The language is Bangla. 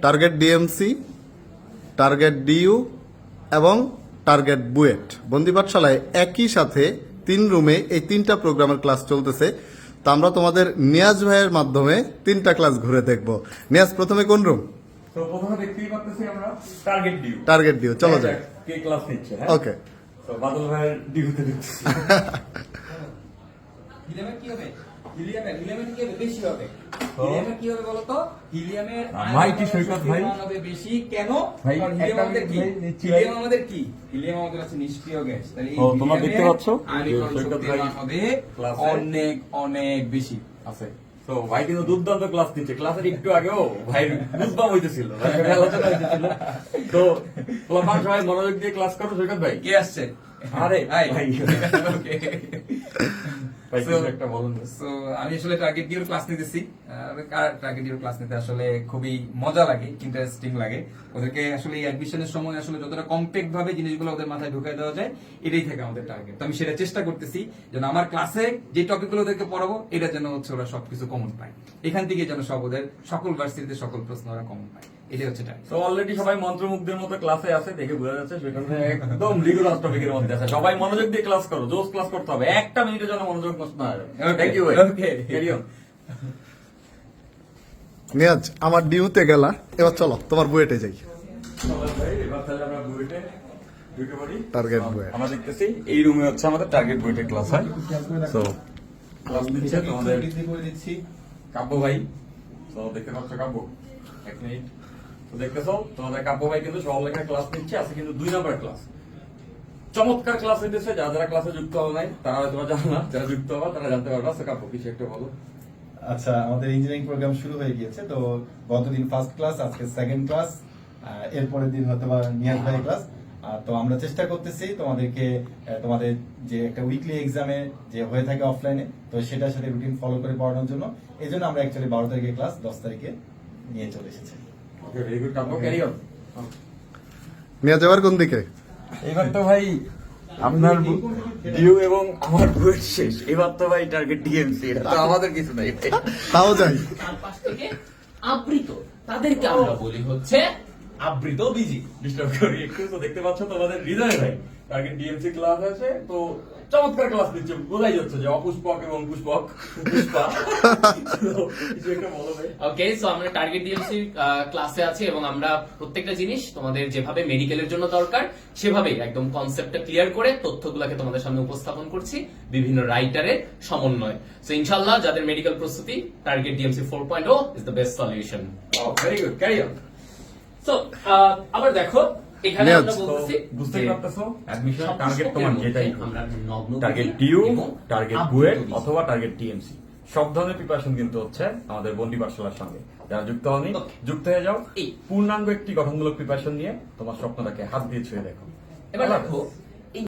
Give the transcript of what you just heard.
টার্গেট ডিএমসি, টার্গেট ডিইউ এবং টার্গেট বুয়েট। বন্দি পাঠশালায় একই সাথে 3 রুমে এই 3টা প্রোগ্রামের ক্লাস চলতেছে। তো আমরা তোমাদের নিয়াজ ভাইয়ের মাধ্যমে 3টা ক্লাস ঘুরে দেখব। নিয়াজ, প্রথমে কোন রুম? তো প্রথমে দেখতেই পাচ্ছি আমরা টার্গেট ডিউ। টার্গেট ডিউ, চলো যাই। কে ক্লাস নিচ্ছে? ওকে। তো বাদল ভাইয়ের ডিউতে দেখছি। হিলিয়ামের কি হবে? হিলিয়ামের কি হবে? বেশি হবে। হিলিয়ামের কি হবে বলতো? হিলিয়ামের মাইটি সৈকত ভাই হবে বেশি। কেন? ভাই, কারণ হিলিয়াম একটা আমাদের কি? মিনিট নিচ্ছি ভাই। হিলিয়াম আমাদের কি? হিলিয়াম আমাদের আছে নিষ্ক্রিয় গ্যাস। তাহলে এই ও, তোমরা দেখতে পাচ্ছ? আয়নীকরণ সৈকত শক্তির ভাই মান হবে ক্লাসে অনেক অনেক বেশি। আছে। তো ভাই কিন্তু দুর্দান্ত ক্লাস নিচ্ছে। ক্লাসের একটু আগেও ভাই গুজবাম হইতেছিল, ভাই সাথে আলোচনা হইতেছিল। তো পোলাপান সবাই মনোযোগ দিয়ে ক্লাস করো। সৈকত ভাই কে আসছে? আরে হাই ভাই ওকে। ভাই কিছু একটা বলুন। So, আমি আসলে টার্গেট ডিউর ক্লাস নিতেছি। টার্গেট ডিউর ক্লাস নিতে আসলে খুবই মজা লাগে, ইন্টারেস্টিং লাগে। ওদেরকে আসলে এই অ্যাডমিশনের সময় আসলে যতটা কমপ্যাক্ট ভাবে জিনিসগুলো ওদের মাথায় ঢুকাই দেওয়া যায়, এটাই থাকে আমাদের টার্গেট। তো আমি সেটা চেষ্টা করতেছি যেন আমার ক্লাসে যে টপিকগুলো ওদেরকে পড়াবো এটা যেন হচ্ছে ওরা সবকিছু কমন পায়। এখান থেকে যেন সব ওদের সকল ভার্সিটিতে সকল প্রশ্ন ওরা কমন পায়, এটাই হচ্ছে টার্গেট। তো অলরেডি সবাই মন্ত্রমুগ্ধের মতো ক্লাসে আছে, দেখে বোঝা যাচ্ছে সেখানে একদম রিগুলার টপিকের মধ্যে আছে। সবাই মনোযোগ দিয়ে ক্লাস করো, জোস ক্লাস করতে হবে, একটা মিনিটের জন্য মনোযোগ নষ্ট না হয়। থ্যাংক ইউ ভাই। Okay. Carry on. নিয়াজ, আমার ডিউতে গেলা, এবার চলো তোমার বুয়েটে যাই। ভাই এবার তাহলে আমরা বুয়েটে ঢুকে পড়ি। টার্গেট বুয়েট। আমরা দেখতেছি এই রুমে হচ্ছে আমাদের টার্গেট বুয়েটে ক্লাস হয়। তো ক্লাস দিচ্ছে তোমাদের কাব্য ভাই। তো দেখতে পাচ্ছ কাব্য, এক মিনিট। তো দেখতেছো তোমাদের কাব্য ভাই কিন্তু সব লেখা ক্লাস নিচ্ছে, আছে কিন্তু 2 নম্বর ক্লাস। চমৎকার ক্লাস হইতেছে। যারা যারা ক্লাসে যুক্ত হবে নাই তারা হয়তো জানে না, যারা যুক্ত হবে তারা জানতে পারবে। আচ্ছা কাব্য, কিছু একটা বলো। আচ্ছা, আমাদের ইঞ্জিনিয়ারিং প্রোগ্রাম শুরু হয়ে গিয়েছে। তো গতদিন ফার্স্ট ক্লাস, আজকে সেকেন্ড ক্লাস, এরপরের দিন হয়তো বা নিয়াজ ভাই ক্লাস। তো আমরা চেষ্টা করতেছি তোমাদেরকে তোমাদের যে একটা উইকলি এক্সামে যে হয়ে থাকে অফলাইনে, তো সেটার সাথে রুটিন ফলো করে পড়ানোর জন্য এই জন্য আমরা অ্যাকচুয়ালি 12 তারিখে ক্লাস 10 তারিখে নিয়ে চলে এসেছি। Okay, very good Kavya, carry on. Niaz, এবার কোন দিকে? এবার তো ভাই আপনার ডিউ এবং আমার বুয়েট শেষ। এবার তো ভাই টার্গেট ডিএমসি, এটা তো আমাদের কিছু নাই। তাও যাই। চারপাশ থেকে আবৃত, তাদেরকে আমরা বলি হচ্ছে আবৃত বিজি। ডিস্টার্ব করি একটু। তো দেখতে পাচ্ছ তোমাদের হৃদয় ভাই টার্গেট ডিএমসি ক্লাস আছে। তো চমৎকার ক্লাস নিচ্ছে, বোঝাই যাচ্ছে যে অপুষ্পক এবং পুষ্পক পুষ্পা। তো কিছু একটা বলো ভাই। ওকে, সো আমরা টার্গেট ডিএমসি ক্লাসে আছি এবং আমরা প্রত্যেকটা জিনিস তোমাদের যেভাবে মেডিকেলের জন্য দরকার সেভাবেই একদম কনসেপ্টটা ক্লিয়ার করে তথ্যগুলোকে তোমাদের সামনে উপস্থাপন করছি বিভিন্ন রাইটারের সমন্বয়। সো ইনশাআল্লাহ যাদের মেডিকেল প্রস্তুতি, target DMC 4.0 is the best solution. Very good, carry on. So আবার দেখো এখানে Yes. আমরা বলতেছি বুঝতে যে পারতেছো অ্যাডমিশন সব টার্গেট পুস্তকের তোমার মধ্যে যেটাই আমরা নগ্ন টার্গেট করি ডিউ, এবং টার্গেট আবৃত বুয়েট বিজি। অথবা টার্গেট ডিএমসি সব ধরনের প্রিপারেশন কিন্তু হচ্ছে আমাদের বন্দি পাঠশালার সঙ্গে। যারা যুক্ত হয়নি Okay. যুক্ত হয়ে যাও। এই। পূর্ণাঙ্গ একটি গঠনমূলক প্রিপারেশন নিয়ে তোমার স্বপ্নটাকে হাত দিয়ে ছুঁয়ে দেখো। এবার দেখো